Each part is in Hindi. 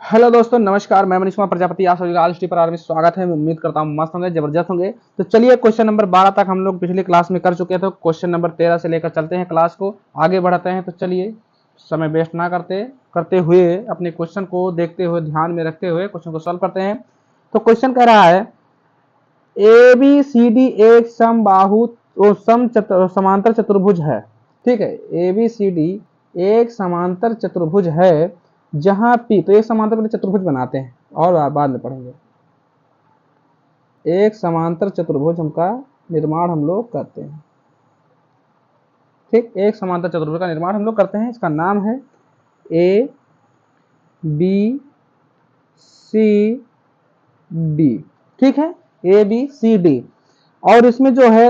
हेलो दोस्तों, नमस्कार। मैं मनीष कुमार प्रजापति, आप सभी का आज टी पर आर में स्वागत है। मैं उम्मीद करता हूँ मस्त होंगे, जबरदस्त होंगे। तो चलिए, क्वेश्चन नंबर 12 तक हम लोग पिछली क्लास में कर चुके थे। तो क्वेश्चन नंबर 13 से लेकर चलते हैं, क्लास को आगे बढ़ाते हैं। तो चलिए, समय वेस्ट ना करते हुए अपने क्वेश्चन को देखते हुए, ध्यान में रखते हुए क्वेश्चन को सॉल्व करते हैं। तो क्वेश्चन कह रहा है ए बी सी डी एक समबाहु समांतर चतुर्भुज है। ठीक है, ए बी सी डी एक समांतर चतुर्भुज है जहां पी, तो एक समांतर चतुर्भुज बनाते हैं और बाद में पढ़ेंगे। एक समांतर चतुर्भुज का निर्माण हम लोग करते हैं। ठीक, एक समांतर चतुर्भुज का निर्माण हम लोग करते हैं। इसका नाम है ए बी सी डी। ठीक है, ए बी सी डी। और इसमें जो है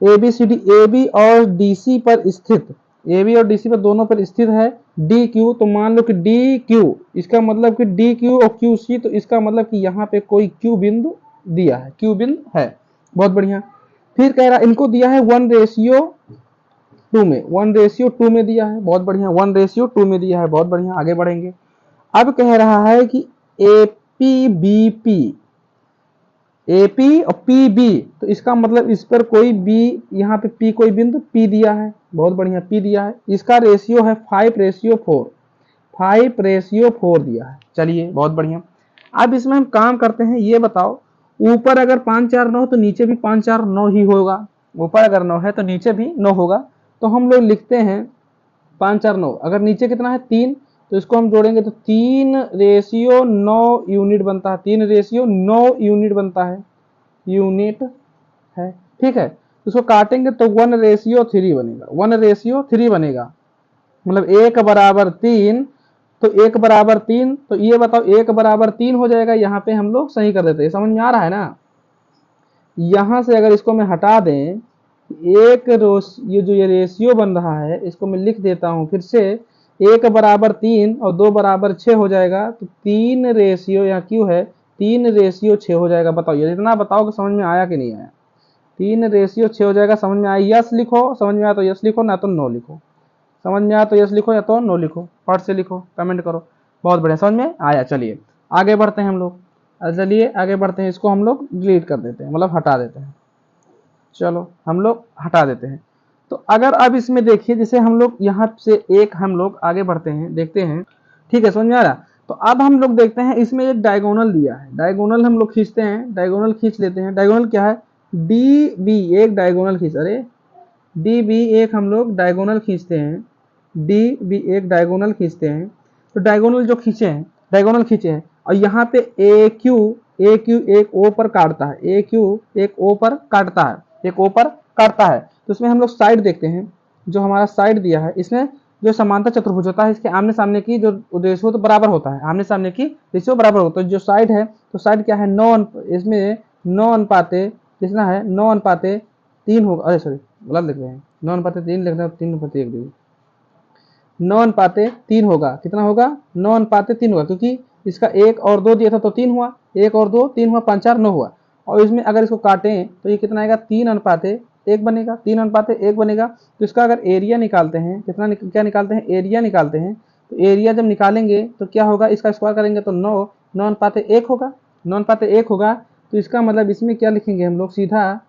A B C D, A B और डी सी पर स्थित, ए बी और डी सी पर दोनों पर स्थित है डी क्यू। तो मान लो कि डी क्यू, इसका मतलब कि डी क्यू और क्यू सी, तो इसका मतलब कि यहाँ पे कोई क्यू बिंदु दिया है, क्यू बिंदु है। बहुत बढ़िया। फिर कह रहा इनको दिया है 1:2 में, 1:2 में दिया है। बहुत बढ़िया, 1:2 में दिया है। बहुत बढ़िया, आगे बढ़ेंगे। अब कह रहा है कि A P B P, AP और पीबी, तो इसका मतलब इस पर कोई बी, यहाँ पे पी कोई बिंदु पी दिया है। बहुत बढ़िया, पी दिया है। इसका रेशियो है 5:4, 5:4 दिया है। चलिए, बहुत बढ़िया। अब इसमें हम काम करते हैं, ये बताओ, ऊपर अगर 5 4 9 तो नीचे भी 5 4 9 ही होगा। ऊपर अगर 9 है तो नीचे भी 9 होगा। तो हम लोग लिखते हैं 5 4 9। अगर नीचे कितना है 3, तो इसको हम जोड़ेंगे तो 3:9 यूनिट बनता है। 3:9 यूनिट बनता है, यूनिट है। ठीक है, इसको काटेंगे तो 1:3 बनेगा, 1:3 बनेगा। मतलब 1:3, तो 1:3, तो ये बताओ 1:3 हो जाएगा। यहाँ पे हम लोग सही कर देते हैं। समझ में आ रहा है ना? यहां से अगर इसको मैं हटा दें, ये जो ये रेशियो बन रहा है, इसको मैं लिख देता हूं फिर से। 1:3 और 2:6 हो जाएगा। तो 3 यहाँ क्यों है, 3:6 हो जाएगा। बताओ, ये इतना बताओ कि समझ में आया कि नहीं आया। 3:6 हो जाएगा। समझ में आया? यस लिखो, समझ में आया तो यस लिखो, ना तो नो लिखो। समझ में आया तो यस लिखो, या तो नो लिखो। फट से लिखो, कमेंट करो। बहुत बढ़िया, समझ में आया। चलिए आगे बढ़ते हैं हम लोग। चलिए आगे बढ़ते हैं। इसको हम लोग डिलीट कर देते हैं, मतलब हटा देते हैं। चलो हम लोग हटा देते हैं। तो अगर अब इसमें देखिए, जैसे हम लोग यहाँ से एक हम लोग आगे बढ़ते हैं, देखते हैं। ठीक है, समझ में आ रहा? तो अब हम लोग देखते हैं, इसमें एक डायगोनल दिया है। डायगोनल हम लोग खींचते हैं, डायगोनल खींच लेते हैं। डायगोनल क्या है? डी बी एक डायगोनल खींच, अरे डी बी एक हम लोग डायगोनल खींचते हैं। डी बी एक डायगोनल खींचते हैं। तो डायगोनल जो खींचे हैं, डायगोनल खींचे हैं, और यहाँ पे ए क्यू एक ओ पर काटता है। ए क्यू एक ओ पर काटता है, एक ओ पर काटता है। तो इसमें हम लोग साइड देखते हैं। जो हमारा साइड दिया है, इसमें जो समांतर चतुर्भुज होता है, इसके आमने सामने की जो रेशियो तो बराबर होता है, आमने सामने की रेशियो बराबर होता है। जो साइड है, तो साइड क्या है, 9, इसमें 9 अनुपाते कितना है, 9:3 होगा। अरे सॉरी, गलत लिख रहे हैं, 9:3 लिख रहे हैं, 3:1 दी। 9:3 होगा। कितना होगा? 9:3 होगा, क्योंकि इसका 1 और 2 दिया था तो 3 हुआ। 1 और 2 3 हुआ, 5 4 9 हुआ। और इसमें अगर इसको काटें तो ये कितना आएगा, 3:1 बनेगा। 3:1 बनेगा। तो इसका अगर एरिया निकालते हैं, क्या निकालते हैं, एरिया निकालते हैं। तो एरिया जब निकालेंगे तो क्या होगा, इसका स्क्वायर करेंगे तो 9:1 होगा। 9:1 होगा। तो इसका मतलब इसमें क्या लिखेंगे हम लोग, सीधा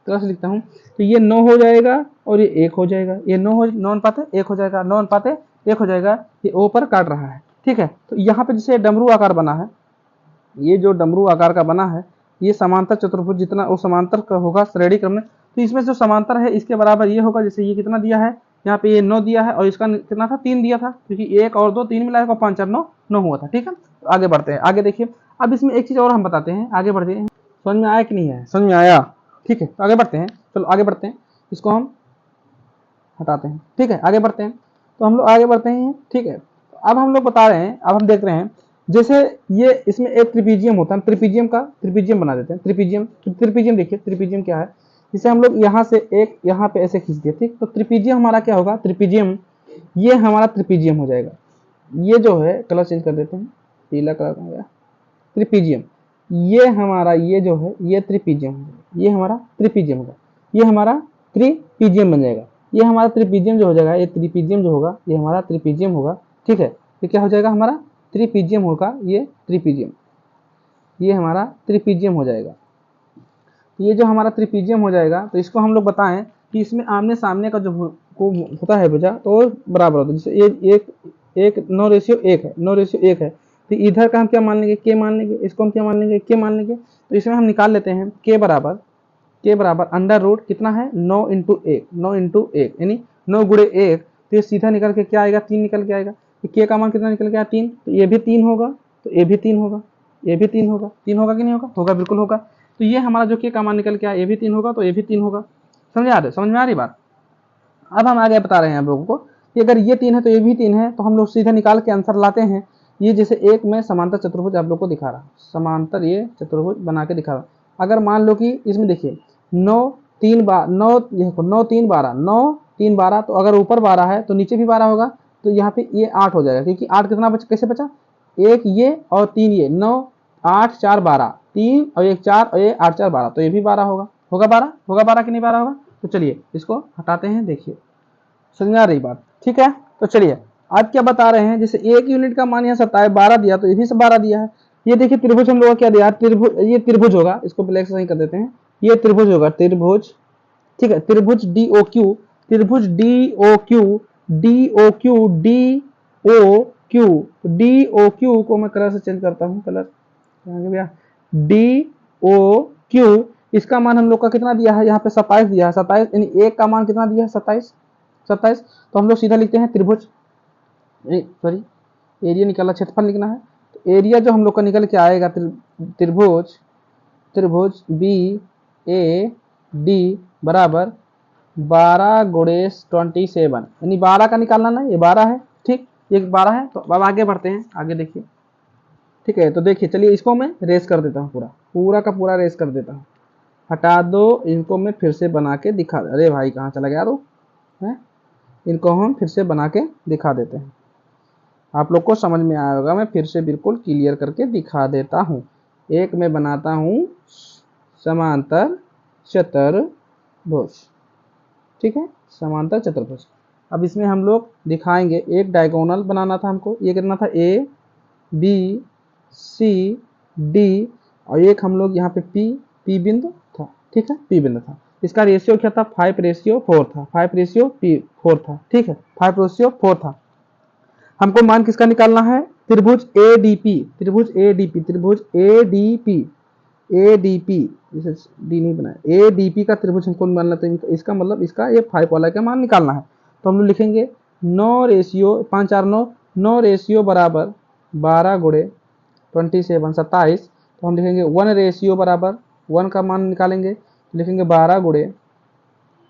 प्लस लिखता हूँ। तो ये 9 हो जाएगा और ये 1 हो जाएगा। ये 9:1 हो जाएगा, 9:1 हो जाएगा। ये ओ पर काट रहा है। ठीक है, तो यहाँ पे जैसे डमरू आकार बना है, ये जो डमरू आकार का बना है, ये समांतर चतुर्भुज जितना वो समांतर का होगा श्रेणी क्रम में, तो इसमें जो समांतर है इसके बराबर ये होगा। जैसे ये कितना दिया है, यहाँ पे ये 9 दिया है, और इसका कितना था, 3 दिया था, क्योंकि 1 और 2 3 मिलाया, 5 4 9 हुआ था। ठीक है, तो आगे बढ़ते हैं। आगे देखिए, अब इसमें एक चीज और हम बताते हैं, आगे बढ़ते हैं। समझ में आया कि नहीं है? समझ में आया? ठीक है, तो आगे बढ़ते हैं। चलो आगे बढ़ते हैं, इसको हम हटाते हैं। ठीक है, आगे बढ़ते हैं। तो हम लोग आगे बढ़ते हैं। ठीक है, तो अब हम लोग बता रहे हैं, अब हम देख रहे हैं, जैसे ये इसमें एक त्रिपिजियम होता है, त्रिपिजियम बना देते हैं। त्रिपिजियम देखिए, त्रिपिजियम क्या है, जिसे हम लोग यहाँ से एक यहाँ पे ऐसे खींच दिए। ठीक, तो त्रिपिजियम हमारा क्या होगा, त्रिपिजियम, ये हमारा त्रिपिजियम हो जाएगा। ये जो है, कलर चेंज कर देते हैं, पीला कलर हो गया, त्रिपिजियम। ये हमारा, ये जो है, ये त्रिपिजियम होगा। ये हमारा त्रिपिजियम होगा। ये हमारा त्रिपिजियम बन जाएगा। ये हमारा त्रिपिजियम जो हो जाएगा, ये त्रिपिजियम जो होगा, ये हमारा त्रिपिजियम होगा। ठीक है, ये क्या हो जाएगा हमारा त्रिपिजियम होगा, ये त्रिपिजियम, ये हमारा त्रिपिजियम हो जाएगा। ये जो हमारा त्रिपिजियम हो जाएगा तो इसको हम लोग बताएं कि इसमें आमने सामने का जो को होता है भुजा तो बराबर होता है। जैसे ये एक 9:1 है, 9:1 है, तो इधर का हम क्या मान लेंगे, के मान लेंगे, इसको हम क्या मान लेंगे, के मान लेंगे। तो इसमें हम निकाल लेते हैं के बराबर अंडर रूट कितना है 9 इंटू 1, 9 इंटू 1 यानी 9 गुणे 1, तो ये सीधा निकल के क्या आएगा, 3 निकल के आएगा। तो के का मान कितना निकल के आया 3, तो ये भी 3 होगा, तो ये भी 3 होगा, ये भी 3 होगा, 3 होगा कि नहीं होगा, होगा, बिल्कुल होगा। तो ये हमारा जो के का मान निकल के आया ये भी 3 होगा, तो ये भी 3 होगा। समझ में आ रही बात। अब हम आगे बता रहे हैं आप लोगों को कि अगर ये 3 है तो ये भी 3 है, तो हम लोग सीधे निकाल के आंसर लाते हैं। ये जैसे एक में समांतर चतुर्भुज आप लोग को दिखा रहा, समांतर ये चतुर्भुज बना के दिखा रहा। अगर मान लो कि इसमें देखिए 9 3 9 9 3 12, 9 3 12, तो अगर ऊपर 12 है तो नीचे भी 12 होगा, तो यहाँ पे ये 8 हो जाएगा, क्योंकि 8 कितना बचा, कैसे बचा, एक ये और 3 ये, 9 8 4 12, 3 और 1 4 और ये 8 4 12, तो ये भी 12 होगा, होगा 12, होगा 12 कि नहीं 12 होगा। तो चलिए इसको हटाते हैं, देखिए समझ में आ रही बात, ठीक है। तो चलिए आज क्या बता रहे हैं, जैसे एक यूनिट का मान यहाँ 27 12 दिया, तो ये भी 12 दिया है। ये देखिए त्रिभुज हम लोग क्या दिया, त्रिभुज, ये त्रिभुज होगा, इसको ब्लैक से सही कर देते हैं, ये त्रिभुज होगा, त्रिभुज, ठीक है, त्रिभुज डी ओ क्यू, त्रिभुज D O Q, D O Q, D O Q, D O Q को मैं कलर से चेंज करता हूँ, कलर भैया, डी ओ क्यू, इसका मान हम लोग का कितना दिया है, यहाँ पे 27 दिया है, 27 यानी एक का मान कितना दिया है 27, 27, तो हम लोग सीधा लिखते हैं त्रिभुज, सॉरी एरिया निकाला, क्षेत्रफल लिखना है, तो एरिया जो हम लोग का निकल के आएगा त्रिभुज, त्रिभुज बी ए डी बराबर 12 गुणे 27, यानी 12 का निकालना ना, ये 12 है, ठीक, ये 12 है। तो अब आगे बढ़ते हैं, आगे देखिए, ठीक है। तो देखिए चलिए इसको मैं रेस कर देता हूँ, पूरा का पूरा रेस कर देता हूँ, हटा दो इनको, मैं फिर से बना के दिखा, अरे भाई कहाँ चला गया तो है, इनको हम फिर से बना के दिखा देते हैं, आप लोग को समझ में आया होगा, मैं फिर से बिल्कुल क्लियर करके दिखा देता हूँ। एक मैं बनाता हूँ समांतर चतुर्भुज, ठीक है, समांतर चतुर्भुज। अब इसमें हम लोग दिखाएंगे, एक डायगोनल बनाना था हमको, ये करना था ए बी सी डी, और एक हम लोग यहाँ पे पी बिंदु था, ठीक है, पी बिंदु था। इसका रेशियो क्या था, 5:4 था, 5:4 था, ठीक है, 5:4 था। हमको मान किसका निकालना है, त्रिभुज एडीपी, त्रिभुज एडीपी, त्रिभुज एडीपी, एडीपी, इसे डी नहीं बनाया, एडीपी का त्रिभुज हमको निकालना था, इसका मतलब इसका ये 5 वाला का मान निकालना है। तो हम लोग लिखेंगे 9 रेशियो 5 4 9, 9 रेशियो बराबर 12 गुणे 27 27, तो हम लिखेंगे 1 रेशियो बराबर 1 का मान निकालेंगे, तो लिखेंगे 12 गुणे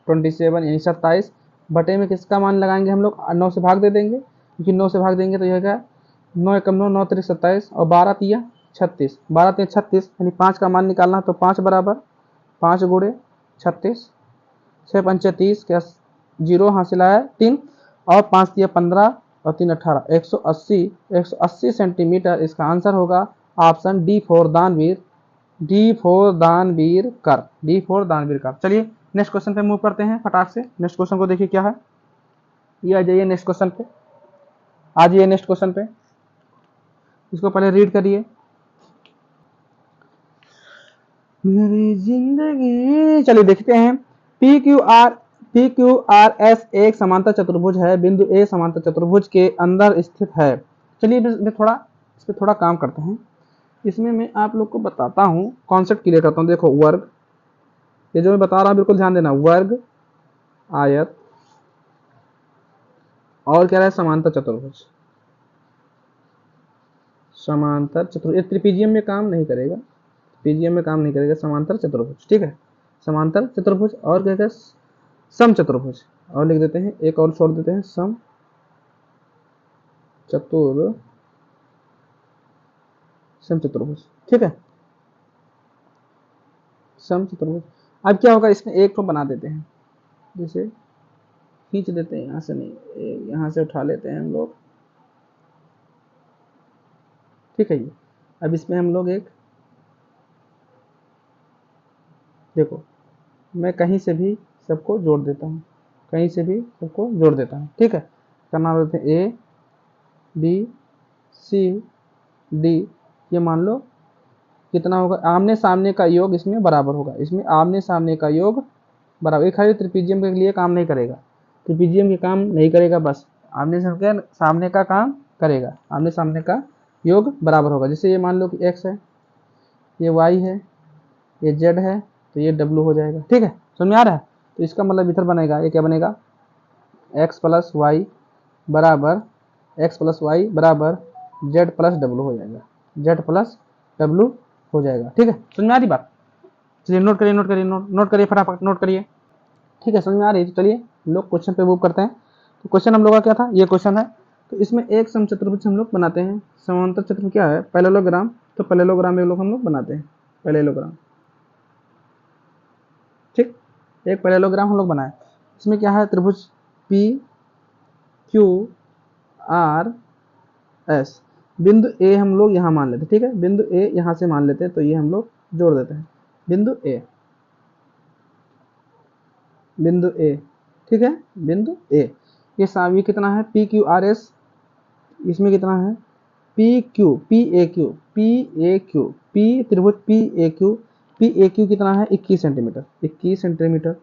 27 यानी 27, बटे में किसका मान लगाएंगे हम लोग, 9 से भाग दे देंगे, क्योंकि 9 से भाग देंगे तो यह क्या, 9 एकम 9, 9 3 27 और 12 तिया 36, 12 3 36 यानी 5 का मान निकालना, तो 5 बराबर 5 गुणे 36, 6 5 30, क्या 0 हासिल आया 3, और 5 तिया 15 और 3 18, 180 सेंटीमीटर। इसका आंसर होगा ऑप्शन डी फॉर दानवीर, डी फॉर दानवीर कर, डी फॉर दानवीर कर। चलिए नेक्स्ट क्वेश्चन पे मूव करते हैं फटाक से। नेक्स्ट क्वेश्चन को देखिए क्या है, ये आ जाइए नेक्स्ट क्वेश्चन पे, आ जाइए नेक्स्ट क्वेश्चन पे, इसको पहले रीड करिए। मेरी जिंदगी, चलिए देखते हैं, पी क्यू आर एस एक समांतर चतुर्भुज है, बिंदु ए समांतर चतुर्भुज के अंदर स्थित है। चलिए इस पे थोड़ा काम करते हैं, इसमें मैं आप लोग को बताता हूँ, कॉन्सेप्ट क्लियर करता हूँ। देखो वर्ग, ये जो मैं बता रहा हूँ बिल्कुल ध्यान देना, वर्ग, आयत, और क्या है समांतर चतुर्भुज, समांतर चतुर्भुज, त्रिपिजियम में काम नहीं करेगा, पीजीएम में काम नहीं करेगा, समांतर चतुर्भुज, ठीक है, समांतर चतुर्भुज, और क्या है सम चतुर्भुज, और लिख देते हैं एक और छोड़ देते हैं, सम चतुर्भुज, ठीक है, सम चतुर्भुज। अब क्या होगा, इसमें एक को बना देते हैं, जैसे खींच देते हैं, यहाँ से नहीं, यहाँ से उठा लेते हैं हम लोग, ठीक है। ये अब इसमें हम लोग एक, देखो मैं कहीं से भी सबको जोड़ देता हूँ, कहीं से भी सबको जोड़ देता हूँ, ठीक है, का नाम देते हैं ए बी सी डी, ये मान लो कितना होगा, आमने सामने का योग इसमें बराबर होगा, इसमें आमने सामने का योग बराबर, एक खाली त्रिपिजियम के लिए काम नहीं करेगा, त्रिपिजियम के काम नहीं करेगा, बस आमने सामने का काम करेगा, आमने सामने का योग बराबर होगा। जैसे ये मान लो कि x है, ये y है, ये z है, तो ये w हो जाएगा। ठीक है, समझ में आ रहा है? तो इसका मतलब इधर बनेगा, ये क्या बनेगा, x प्लस वाई बराबर z प्लस डब्लू हो जाएगा, z प्लस डब्लू हो जाएगा। ठीक है, समझ में आ रही बात? चलिए नोट करिए, नोट करिए फटाफट, नोट करिए। ठीक है, समझ में आ रही है? तो चलिए हम लोग क्वेश्चन पे मूव करते हैं। तो क्वेश्चन हम लोग का क्या था, ये क्वेश्चन है। तो इसमें एक समचतुर्भुज हम लोग बनाते हैं। समांतर चतुर्भुज क्या है, पैरेललोग्राम। तो पैरेललोग्राम हम लोग बनाते हैं, पैरेललोग्राम। ठीक, एक पैरेललोग्राम हम लोग बनाए। इसमें क्या है, त्रिभुज पी क्यू आर एस। बिंदु ए हम लोग यहाँ मान लेते हैं। ठीक है, बिंदु ए यहाँ से मान लेते हैं, तो ये हम लोग जोड़ देते हैं, बिंदु ए, बिंदु ए। ठीक है, बिंदु ए। ये सामने कितना है, पी क्यू आर एस, इसमें कितना है, P Q, P A Q, P A Q, P त्रिभुज P A Q, P A Q कितना है, 21 सेंटीमीटर, 21 सेंटीमीटर,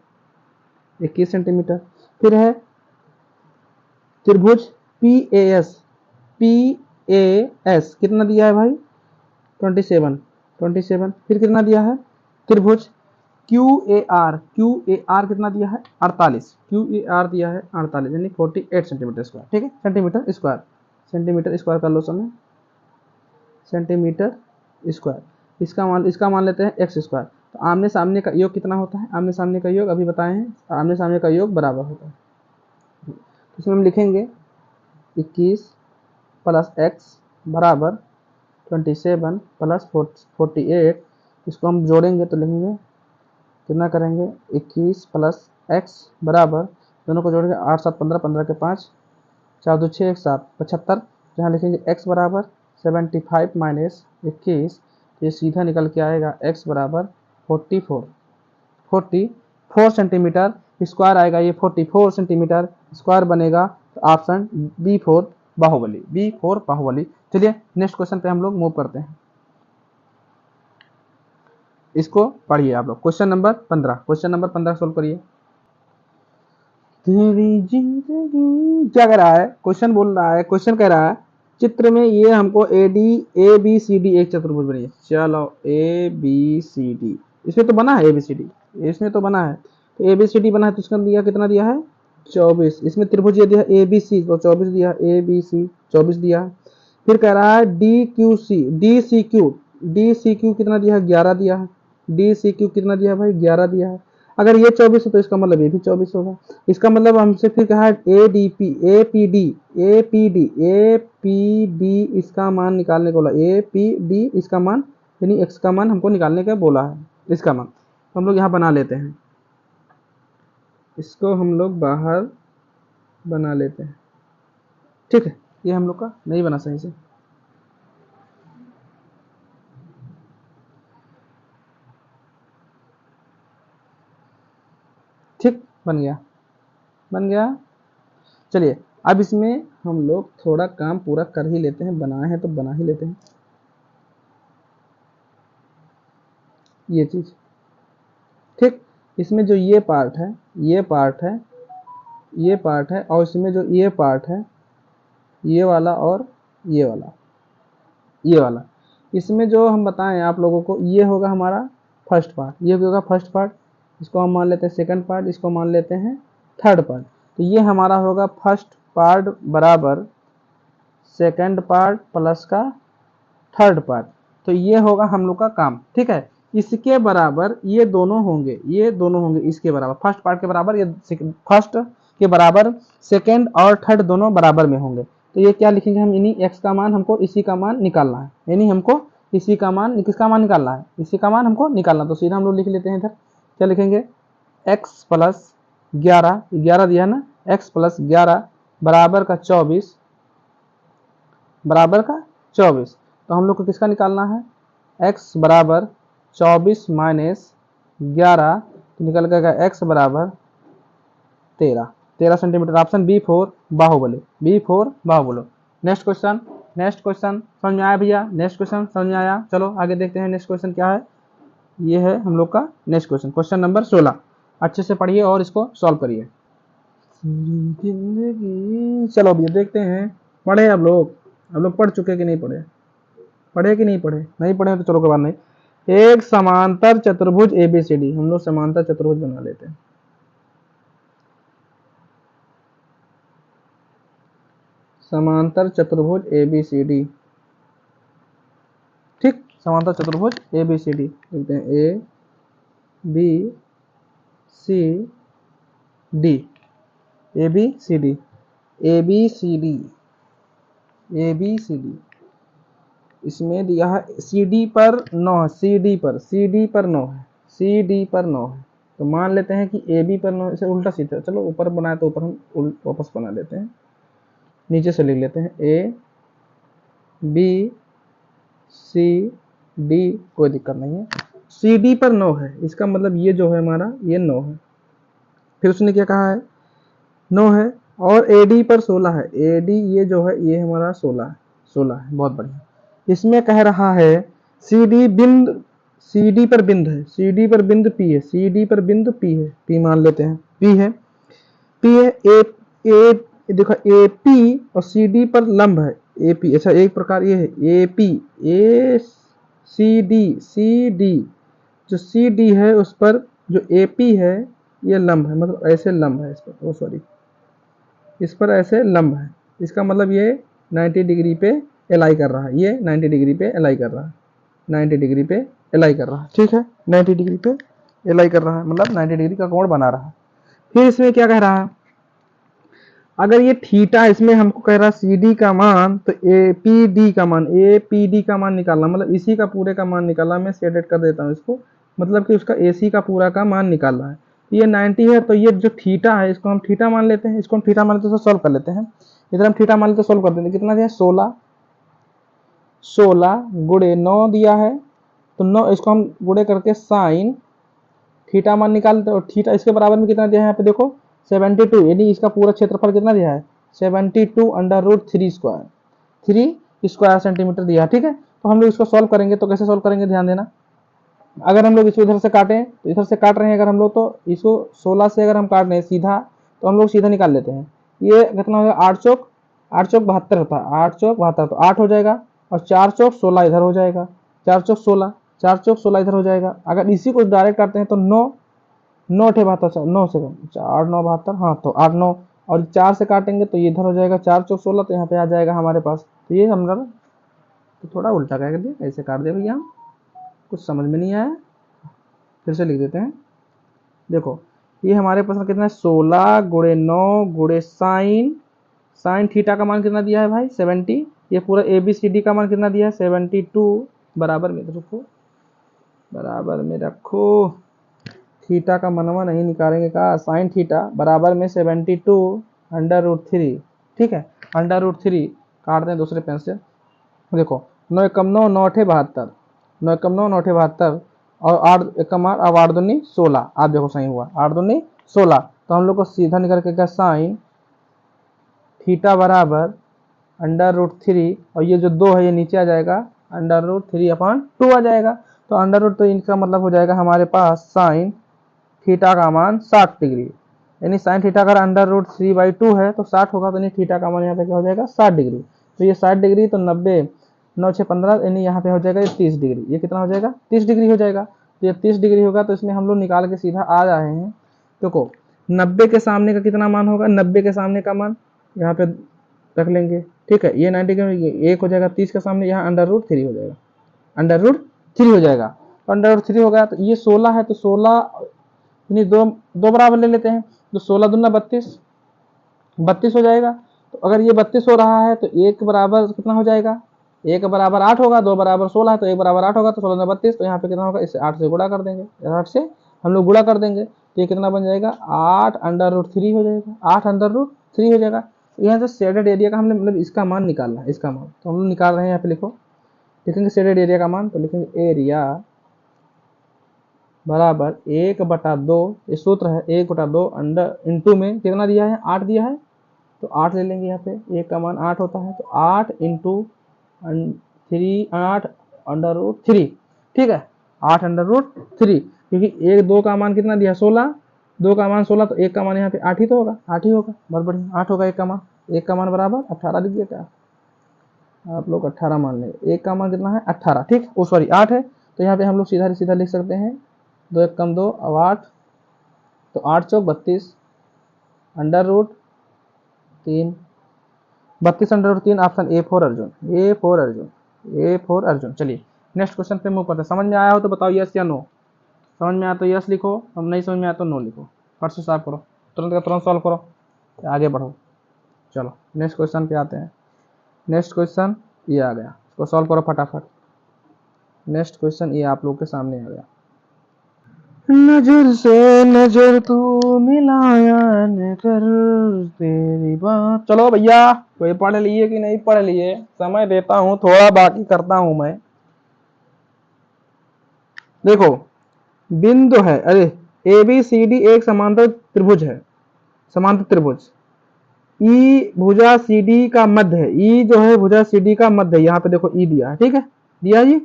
21 सेंटीमीटर। फिर है त्रिभुज P A S, P A S कितना दिया है भाई, 27, 27। फिर कितना दिया है, त्रिभुज Q A R, Q A R कितना दिया है, 48, क्यू ए आर दिया है 48, यानी 48 सेंटीमीटर स्क्वायर। ठीक है, सेंटीमीटर स्क्वायर, सेंटीमीटर स्क्वायर कर लो समय, सेंटीमीटर स्क्वायर। इसका मान लेते हैं एक्स स्क्वायर। तो आमने सामने का योग कितना होता है, आमने सामने का योग अभी बताए हैं, आमने सामने का योग बराबर होता है। तो इसमें हम लिखेंगे 21 प्लस एक्स बराबर 27 प्लस 48। इसको हम जोड़ेंगे तो लिखेंगे कितना करेंगे, 21 प्लस एक्स बराबर, दोनों को जोड़ेंगे 8 7 15, 15 के 5, 4 2 6 1 7 75। जहाँ लिखेंगे x बराबर 75 माइनस 21, तो ये सीधा निकल के आएगा x बराबर 44 सेंटीमीटर स्क्वायर आएगा, ये 44 सेंटीमीटर स्क्वायर बनेगा। तो option B4 Baahubali, B4 Baahubali. चलिए नेक्स्ट क्वेश्चन पे हम लोग मूव करते हैं। इसको पढ़िए आप लोग, question number 15, question number 15 solve करिए। तेरी जिंदगी क्या कह रहा है, क्वेश्चन बोल रहा है, क्वेश्चन कह रहा है चित्र में ये हमको ए बी सी डी एक चतुर्भुज बनिए। चलो ए बी सी डी, इसमें तो बना है ए बी सी डी, इसमें तो बना है, तो ए बी सी डी बना है, तो इसका दिया कितना दिया है, 24। इसमें त्रिभुज ये दिया ए बी सी, तो 24 दिया, ए बी सी 24 दिया। फिर कह रहा है D Q C, D C Q कितना दिया है, 11 दिया है, डी सी क्यू कितना दिया है भाई, 11 दिया है। अगर ये 24 है तो इसका मतलब ये भी 24 होगा। इसका मतलब हमसे फिर कहा A D P, A P D, A P D, A P D इसका मान निकालने को बोला, ए पी डी इसका मान, यानी एक्स का मान हमको निकालने का बोला है, इसका मान। तो हम लोग यहाँ बना लेते हैं, इसको हम लोग बाहर बना लेते हैं। ठीक है, ये हम लोग का नहीं बना सही से, ठीक, बन गया, बन गया। चलिए अब इसमें हम लोग थोड़ा काम पूरा कर ही लेते हैं, बनाए हैं तो बना ही लेते हैं ये चीज। ठीक, इसमें जो ये पार्ट है, ये पार्ट है, ये पार्ट है, और इसमें जो ये पार्ट है, ये वाला और ये वाला, ये वाला, इसमें जो हम बताएं आप लोगों को, ये होगा हमारा फर्स्ट पार्ट, ये होगा फर्स्ट पार्ट, इसको हम मान लेते हैं सेकंड पार्ट, इसको मान लेते हैं थर्ड पार्ट। तो ये हमारा होगा फर्स्ट पार्ट बराबर सेकंड पार्ट प्लस का थर्ड पार्ट। तो ये होगा हम लोग का काम। ठीक है, इसके बराबर ये दोनों होंगे, ये दोनों होंगे इसके बराबर, फर्स्ट पार्ट के बराबर, ये फर्स्ट के बराबर सेकंड और थर्ड दोनों बराबर में होंगे। तो ये क्या लिखेंगे हम, इन्हीं एक्स का मान हमको इसी का मान निकालना है, यानी हमको इसी का मान, किसका मान निकालना है, इसी का मान हमको निकालना। तो सीधा हम लोग लिख लेते हैं इधर, क्या लिखेंगे, x प्लस 11, 11 दिया ना, x प्लस 11 बराबर का 24, बराबर का 24। तो हम लोग को किसका निकालना है, x बराबर 24 माइनस 11, तो निकल गया x बराबर 13 centimetre. Option B4 Baahubali, B4 Baahubali. Next question next question समझ में आया भैया? नेक्स्ट क्वेश्चन समझ में आया? चलो आगे देखते हैं नेक्स्ट क्वेश्चन क्या है। ये है हम लोग का नेक्स्ट क्वेश्चन, क्वेश्चन नंबर 16। अच्छे से पढ़िए और इसको सॉल्व करिए। जिंदगी, चलो भैया देखते हैं। पढ़े अब लोग पढ़ चुके कि नहीं पढ़े? पढ़े कि नहीं पढ़े? नहीं पढ़े तो चलो कोई बात नहीं। एक समांतर चतुर्भुज एबीसीडी, हम लोग समांतर चतुर्भुज बना लेते हैं। समांतर चतुर्भुज एबीसीडी, ठीक, समांतर चतुर्भुज एबीसीडी लिखते हैं, A B C D, A B C D, A B C D, A B C D. इसमें दिया है सी डी पर 9 है, सी डी पर 9 है, सी डी पर 9 है। तो मान लेते हैं कि ए बी पर 9, इसे उल्टा सीधा, चलो ऊपर बनाए तो ऊपर हम वापस बना लेते हैं, नीचे से लिख लेते हैं ए बी सी डी, कोई दिक्कत नहीं है। सी डी पर 9 है, इसका मतलब ये जो है हमारा ये 9 है। फिर उसने क्या कहा है? 9 है। और ए डी पर 16 है, ए डी ये जो है ये हमारा 16 है, 16 है, बहुत बढ़िया। इसमें कह रहा है सी डी बिंदु, सी डी पर बिंदु है, सी डी पर बिंदु पी है, सी डी पर बिंदु पी है, पी मान लेते हैं, पी है, पी है। ए देखो ए पी और सी डी पर लंब है, ए पी, अच्छा एक प्रकार ये है A P, A C D, जो सी डी है उस पर जो ए पी है ये लंब है, मतलब ऐसे लंब है इस पर, ओ सॉरी, इस पर ऐसे लंब है। इसका मतलब ये 90 डिग्री पे एलाई कर रहा है, ये 90 डिग्री पे एलाई कर रहा है, 90 डिग्री पे एलाई कर रहा है, ठीक है, 90 डिग्री पे एलाई कर रहा है, मतलब 90 डिग्री का कोण बना रहा है। फिर इसमें क्या कह रहा है? अगर ये थीटा, इसमें हमको कह रहा है सी डी का मान, तो ए पी डी का मान, ए पी डी का मान निकालना, मतलब इसी का पूरे का मान निकालना। मैं शेडेड कर देता हूँ इसको, मतलब कि उसका ए सी का पूरा का मान निकालना है। ये 90 है, तो ये जो थीटा है इसको हम थीटा मान लेते हैं, इसको हम थीटा मान लेते हैं, सॉल्व कर लेते हैं। इधर हम थीटा मान लेते सॉल्व कर देते हैं। कितना दिया? 16, 16 गुणे 9 दिया है, तो 9 इसको हम गुणे करके साइन थीटा मान निकालते हैं। और थीटा इसके बराबर में कितना दिया है यहाँ पे देखो 72, यानी इसका पूरा क्षेत्रफल कितना दिया है 72 अंडर रूट 3 स्क्वायर सेंटीमीटर दिया है, ठीक है। तो हम लोग इसको सॉल्व करेंगे, तो कैसे सॉल्व करेंगे ध्यान देना। अगर हम लोग इसको इधर से काटें, तो इधर से काट रहे हैं अगर हम लोग, तो इसको 16 से अगर हम काट रहे हैं सीधा, तो हम लोग सीधा निकाल लेते हैं। ये कितना होगा? 8 चौक 72 होता है, 8 चौक 72, तो 8 हो जाएगा, और 4 चौक 16 इधर हो जाएगा, 4 चौक 16, 4 चौक 16 इधर हो जाएगा। अगर इसी को डायरेक्ट काटते हैं तो 9 9 अठे 72, 9 से 8 9 72, हाँ तो 8 9, और 4 से काटेंगे तो ये इधर हो जाएगा 4 चौक 16, तो यहाँ पे आ जाएगा हमारे पास। तो ये हमारा, तो थोड़ा उल्टा कर दिया, ऐसे काट दिया भैया, हम कुछ समझ में नहीं आया, फिर से लिख देते हैं। देखो ये हमारे पास कितना है 16 गुणे 9 गुणे साइन थीटा का मान कितना दिया है भाई 70, ये पूरा ए बी सी डी का मान कितना दिया है 72, बराबर में रखो, बराबर में रखो, थीटा का मनवा नहीं निकालेंगे का, साइन थीटा बराबर में 72 अंडर रूट 3, ठीक है, अंडर रूट 3 काटते हैं दूसरे पेन से। देखो 9 एकम 9 9 अठे 72, 9 एकम 9 9 अठे 72, और 8 एकम 8, अब 8 दूनी 16, आप देखो सही हुआ, 8 दूनी 16, तो हम लोग को सीधा निकल के क्या साइन थीटा बराबर अंडर रूट 3, और ये जो 2 है ये नीचे आ जाएगा, अंडर रूट 3/2 आ जाएगा। तो अंडर रूट, तो इनका मतलब हो जाएगा हमारे पास साइन थीटा का मान 60 डिग्री, यानी साइन थीटा अगर अंडर रूट 3/2 है तो 60 होगा, तो नहीं थीटा का मान यहाँ पे क्या हो जाएगा 60 डिग्री। तो ये 60 डिग्री, तो 90 9 6 15, यानी यहाँ पे हो जाएगा 30 डिग्री, ये कितना हो जाएगा 30 डिग्री हो जाएगा। तो ये 30 डिग्री होगा, तो इसमें हम लोग निकाल के सीधा आ रहे हैं। देखो 90 के सामने का कितना मान होगा, 90 के सामने का मान यहाँ पे रख लेंगे, ठीक है, ये 90 का एक हो जाएगा, 30 के सामने यहाँ अंडर रूट 3 हो जाएगा, अंडर रूट 3 हो जाएगा, अंडर रूट 3 हो गया। तो ये 16 है, तो 16 यानी दो बराबर ले लेते हैं, तो 16 दूना 32 हो जाएगा। तो अगर ये 32 हो रहा है, तो एक बराबर कितना हो जाएगा, एक बराबर 8 होगा, 2 बराबर 16 है, तो एक बराबर 8 होगा, तो 16 32, तो यहाँ पे कितना होगा, इसे 8 से गुणा कर देंगे, 8 से हम लोग गुणा कर देंगे, तो ये कितना बन जाएगा 8 अंडर रूट 3 हो जाएगा, 8 अंडर रूट 3 हो जाएगा। यहाँ से शेडेड एरिया का हमने मतलब इसका मान निकालना है, इसका मान तो हम लोग निकाल रहे हैं। यहाँ पे लिखो, लिखेंगे शेडेड एरिया का मान, तो लिखेंगे एरिया बराबर 1/2, ये सूत्र है 1/2 अंडर इंटू में कितना दिया है 8 दिया है, तो 8 ले लेंगे, यहाँ पे एक का मान 8 होता है, तो 8 इंटू 8 √3, ठीक है, 8 √3, क्योंकि 1 2 का मान कितना दिया 16, 2 का मान 16, तो 1 का मान यहाँ पे 8 ही तो होगा, 8 ही होगा, बहुत बढ़िया, 8 होगा 1 का मान, 1 का मान बराबर 18 लिख दिया क्या आप लोग, 18 मान लेंगे, 1 का मान कितना है 18, ठीक, ओ सॉरी 8 है, तो यहाँ पे हम लोग सीधा सीधा लिख सकते हैं 2 1 कम 2 अब 8, तो 8 चौक 32 √3, 32 √3, option A4 Arjun, A4 Arjun, A4 Arjun. चलिए नेक्स्ट क्वेश्चन पे मूव करते हैं। समझ में आया हो तो बताओ यस या नो, समझ में आया तो यस लिखो, और नहीं समझ में आया तो नो लिखो, फट से साफ करो, तुरंत का तुरंत सॉल्व करो, आगे बढ़ो। चलो नेक्स्ट क्वेश्चन पे आते हैं। नेक्स्ट क्वेश्चन ये आ गया, इसको सॉल्व करो फटाफट। नेक्स्ट क्वेश्चन ये आप लोग के सामने आ गया। नजर से नजर तू मिलाया न कर तेरी बात। चलो भैया, कोई पढ़ लिए कि नहीं पढ़ लिए, समय देता हूं, थोड़ा बाकी करता हूं मैं। देखो बिंदु है, अरे ABCD एक समांतर त्रिभुज है, समांतर त्रिभुज, ई भुजा CD का मध्य है, ई जो है भुजा CD का मध्य है, यहाँ पे देखो ई दिया है, ठीक है, दिया जी।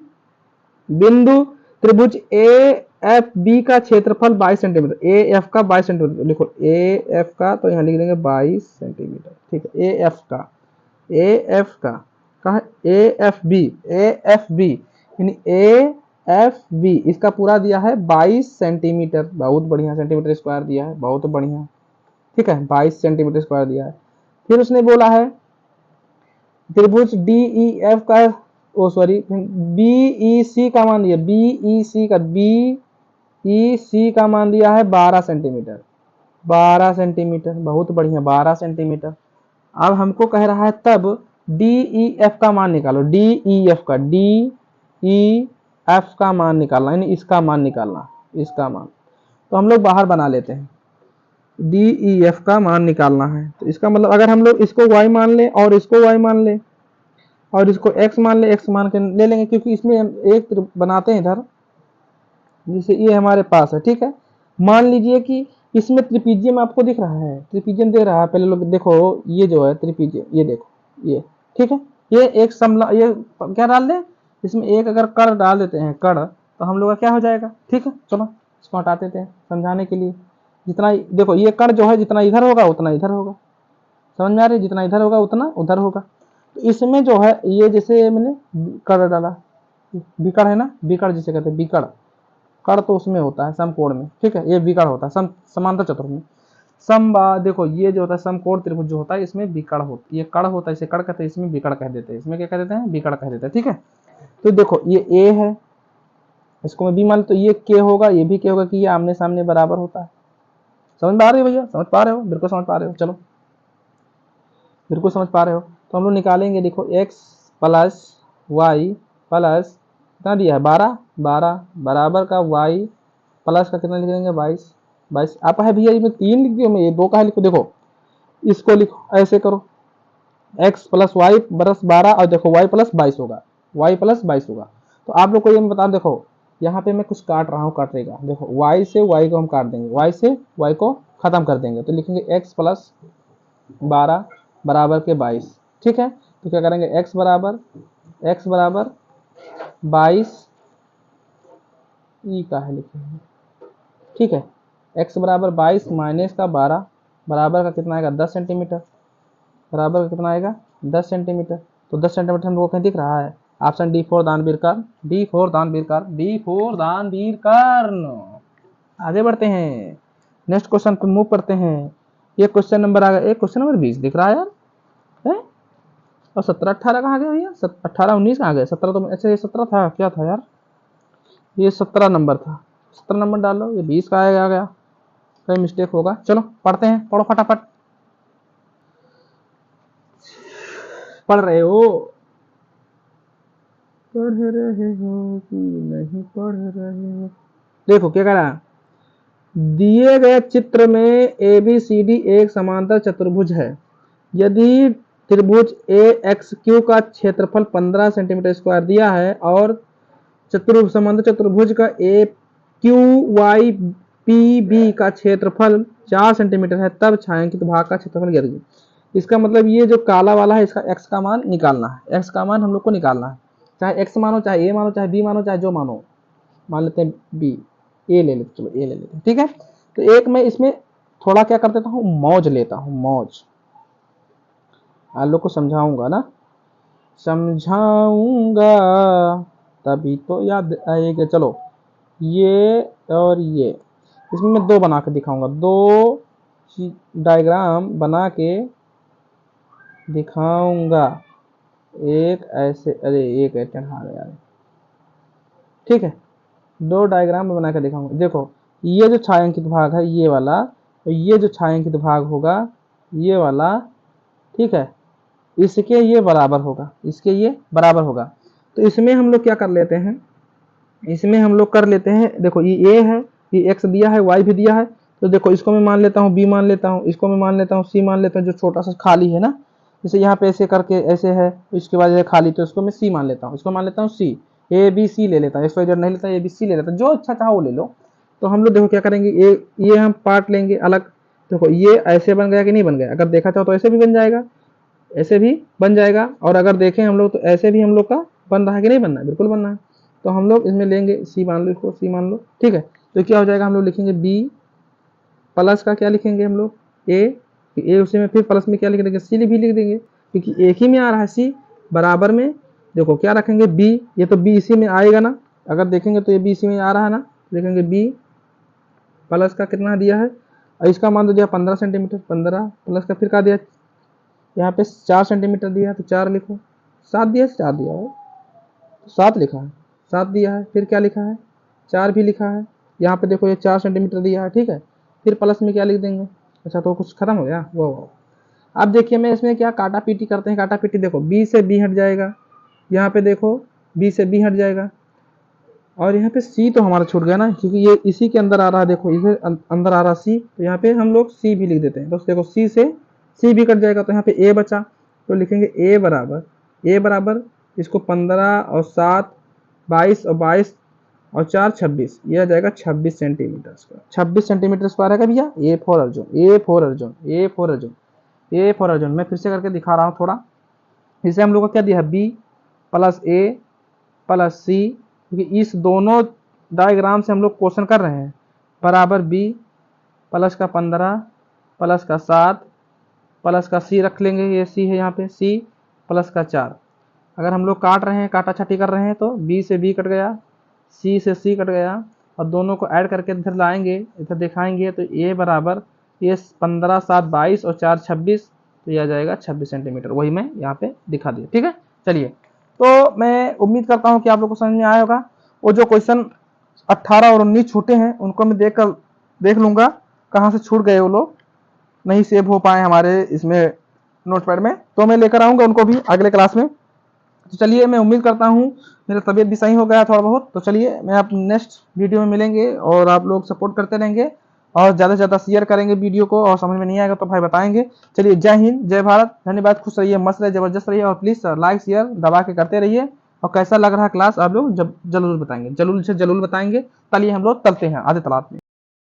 बिंदु त्रिभुज AFB का क्षेत्रफल 22 सेंटीमीटर, AF का 22 सेंटीमीटर लिखो, AF का तो यहाँ लिख देंगे 22 सेंटीमीटर, ठीक है, AF का कहा AFB यानी AFB इसका पूरा दिया है 22 सेंटीमीटर, बहुत बढ़िया, सेंटीमीटर स्क्वायर दिया है, बहुत बढ़िया, ठीक है, 22 सेंटीमीटर स्क्वायर दिया है। फिर उसने बोला है त्रिभुज DEF का, ओ सॉरी BEC का मान दिया, BEC का मान दिया है 12 सेंटीमीटर, 12 सेंटीमीटर, बहुत बढ़िया, 12 सेंटीमीटर। अब हमको कह रहा है तब DEF का मान निकालो, DEF का मान निकालना, यानी इसका मान निकालना, इसका मान, तो हम लोग बाहर बना लेते हैं, DEF का मान निकालना है, तो इसका मतलब अगर हम लोग इसको y मान ले और इसको y मान ले और इसको x मान ले, x मान के ले लेंगे, क्योंकि इसमें हम एक बनाते हैं इधर, जैसे ये हमारे पास है, ठीक है। मान लीजिए कि इसमें त्रिपिजियम आपको दिख रहा है, त्रिपिजियम दे रहा है, पहले लोग देखो ये जो है त्रिपिजियम, ये देखो ये, ठीक है, ये एक समला, ये क्या डाल दें इसमें, एक अगर कड़ डाल देते हैं, कड़, तो हम लोग का क्या हो जाएगा, ठीक है। चलो इसको हटा देते हैं समझाने के लिए, जितना देखो ये कण जो है जितना इधर होगा उतना इधर होगा, समझ में आ रही है, जितना इधर होगा उतना उधर होगा, तो इसमें जो है ये जैसे मैंने कड़ डाला, बिकड़ है ना, बिकड़ जिसे कहते हैं बिकड़, कड़ तो उसमें होता है समकोण में, ठीक है, ये बिकड़ होता है समांतर चतुर्भुज में, देखो ये जो होता है समकोण त्रिभुज जो होता है इसमें बिकड़ होता, ये कड़ होता है, इसे कड़ कहते हैं, इसमें बिकड़ कह देते हैं, इसमें क्या कह देते हैं, बिकड़ कह देते हैं, ठीक है। तो देखो ये A है, इसको मैं B मान, तो ये K होगा, ये भी K होगा, कि ये आमने सामने बराबर होता है, समझ पा रहे हो भैया, समझ पा रहे हो, बिल्कुल समझ पा रहे हो, चलो बिल्कुल समझ पा रहे हो, तो हम लोग निकालेंगे, देखो x प्लस वाई प्लस कितना दिया है 12 12 बराबर का y प्लस का कितना लिख देंगे 22 22, आप है भैया इसमें 3 लिख दियो, मैं ये 2 का लिखो, देखो इसको लिखो ऐसे करो, x प्लस वाई प्लस 12 और देखो y प्लस 22 होगा, y प्लस 22 होगा, तो आप लोग को ये मैं बता, देखो यहाँ पे मैं कुछ काट रहा हूँ, काटेगा, देखो y से y को हम काट देंगे, y से y को खत्म कर देंगे, तो लिखेंगे x प्लस 12 बराबर के 22, ठीक है। तो क्या करेंगे x बराबर 22 ई का है लिखेंगे, ठीक है, x बराबर 22 माइनस का 12 बराबर का कितना आएगा 10 सेंटीमीटर, बराबर का कितना आएगा 10 सेंटीमीटर, तो 10 सेंटीमीटर हम लोग को कहीं दिख रहा है, ऑप्शन D4 दानवीर कर्ण, D4 दानवीर कर्ण, D4 दानवीर कर्ण। आगे बढ़ते हैं, नेक्स्ट क्वेश्चन पे मूव करते हैं। ये क्वेश्चन नंबर आ गया, एक क्वेश्चन नंबर 20 दिख रहा है यार, है? और 17 18 कहाँ गया भैया, 18 19 कहाँ गए, 17 तो अच्छा ये 17 था, क्या था यार, ये 17 नंबर था, 17 नंबर डालो, ये 20 का आ गया, कहीं मिस्टेक होगा। चलो पढ़ते हैं, पढ़ो फटाफट, पढ़ रहे हो कि नहीं पढ़ रहे हो, देखो क्या कह रहा है, दिए गए चित्र में ABCD एक समांतर चतुर्भुज है, यदि त्रिभुज AXQ का क्षेत्रफल 15 सेंटीमीटर स्क्वायर दिया है और समांतर चतुर्भुज का AQYPB का क्षेत्रफल 4 सेंटीमीटर है, तब छायांकित भाग का क्षेत्रफल ज्ञात कीजिए। इसका मतलब ये जो काला वाला है इसका x का मान निकालना है, x का मान हम लोग को निकालना है, चाहे x मानो, चाहे a मानो, चाहे b मानो, चाहे जो मानो। मान लेते हैं b, a ले लेते, चलो a ले लेते हैं, ठीक है। तो एक मैं इसमें थोड़ा क्या कर देता हूँ, मौज लेता हूँ, मौज। आप लोग को समझाऊंगा ना, समझाऊंगा तभी तो याद आएगा। चलो ये और ये, इसमें मैं दो बना के दिखाऊंगा, दो डायग्राम बना के दिखाऊंगा। एक ऐसे, अरे एक हाँ यार, ठीक है, दो डायग्राम में बना के दिखाऊंगा। देखो ये जो छायांकित भाग है ये वाला, तो ये जो छायांकित भाग होगा ये वाला, ठीक है, इसके ये बराबर होगा, इसके ये बराबर होगा। तो इसमें हम लोग क्या कर लेते हैं, इसमें हम लोग कर लेते हैं, देखो ये a है, ये x दिया है, y भी दिया है, तो देखो इसको मैं मान लेता हूँ b मान लेता हूँ, इसको मैं मान लेता हूँ c मान लेता हूँ, जो छोटा सा खाली है ना, जैसे यहाँ पे ऐसे करके ऐसे है, इसके बाद ये खाली, तो इसको मैं c मान लेता हूँ, इसको मान लेता हूँ c, a b c ले लेता हूँ, x y z नहीं लेता, a b c ले लेता हूँ, जो अच्छा चाहो वो ले लो। तो हम लोग देखो क्या करेंगे, ये हम पार्ट लेंगे अलग। देखो ये ऐसे बन गया कि नहीं बन गया, अगर देखा चाहो तो ऐसे भी बन जाएगा, ऐसे भी बन जाएगा, और अगर देखें हम लोग तो ऐसे भी हम लोग का बन रहा है कि नहीं बन रहा है, बिल्कुल बन रहा है। तो हम लोग इसमें लेंगे सी, मान लो इसको सी मान लो, ठीक है। तो क्या हो जाएगा, हम लोग लिखेंगे बी प्लस का क्या लिखेंगे हम लोग, ए उसी में फिर प्लस में क्या लिख देंगे, सी भी लिख देंगे, क्योंकि एक ही में आ रहा है सी बराबर में। देखो क्या रखेंगे बी, ये तो बी इसी में आएगा ना, अगर देखेंगे तो ये बी इसी में आ रहा है ना, देखेंगे बी प्लस का कितना दिया है, और इसका मान तो दिया 15 सेंटीमीटर, 15 प्लस का फिर क्या दिया, यहाँ पे 4 सेंटीमीटर दिया है तो 4 लिखो, 7 दिया है, 4 दिया है, 7 लिखा है, 7 दिया है, फिर क्या लिखा है, 4 भी लिखा है, यहाँ पे देखो ये 4 सेंटीमीटर दिया है, ठीक है, फिर प्लस में क्या लिख देंगे। अच्छा तो कुछ खत्म हो गया वो। अब देखिए मैं इसमें क्या काटा पीटी करते हैं, काटा पीटी देखो बी से बी हट जाएगा, यहाँ पे देखो बी से बी हट जाएगा, और यहाँ पे सी तो हमारा छूट गया ना, क्योंकि ये इसी के अंदर आ रहा है, देखो इसे अंदर आ रहा सी, तो यहाँ पे हम लोग सी भी लिख देते हैं। तो देखो सी से सी भी कट जाएगा, तो यहाँ पे ए बचा, तो लिखेंगे ए बराबर इसको 15 और 7 22 और 22 और 4 26, ये आ जाएगा 26 सेंटीमीटर स्क्वायर, 26 सेंटीमीटर स्क्वायर है भैया। A for Arjun, A for Arjun, A for Arjun, A for Arjun. मैं फिर से करके दिखा रहा हूँ थोड़ा, इसे हम लोग को क्या दिया है, बी प्लस ए प्लस सी, क्योंकि इस दोनों डायग्राम से हम लोग क्वेश्चन कर रहे हैं, बराबर बी प्लस का 15 प्लस का 7 प्लस का सी रख लेंगे, ये सी है यहाँ पे, सी प्लस का 4। अगर हम लोग काट रहे हैं, काटा छाटी कर रहे हैं, तो बी से बी कट गया, सी से सी कट गया, और दोनों को ऐड करके इधर लाएंगे, इधर दिखाएंगे, तो ए बराबर ये 15 7 22 और 4 26, तो यह आ जाएगा 26 सेंटीमीटर, वही मैं यहाँ पे दिखा दिया, ठीक है। चलिए, तो मैं उम्मीद करता हूँ कि आप लोग को समझ में आया होगा। वो जो क्वेश्चन 18 और 19 छूटे हैं उनको मैं देख लूँगा कहाँ से छूट गए, वो लोग नहीं सेव हो पाए हमारे इसमें नोटपैड में, तो मैं लेकर आऊँगा उनको भी अगले क्लास में। तो चलिए, मैं उम्मीद करता हूँ मेरा तबीयत भी सही हो गया थोड़ा बहुत। तो चलिए, मैं आप नेक्स्ट वीडियो में मिलेंगे, और आप लोग सपोर्ट करते रहेंगे और ज़्यादा से ज़्यादा शेयर करेंगे वीडियो को, और समझ में नहीं आएगा तो भाई बताएंगे। चलिए, जय हिंद, जय भारत, धन्यवाद, खुश रहिए, मस्त रहिए, जबरदस्त रहिए, और प्लीज़ लाइक शेयर दबा के करते रहिए। और कैसा लग रहा है क्लास आप लोग जब जरूर बताएंगे, जरूर से जरूर बताएंगे। चलिए हम लोग चलते हैं आधे तालाब में।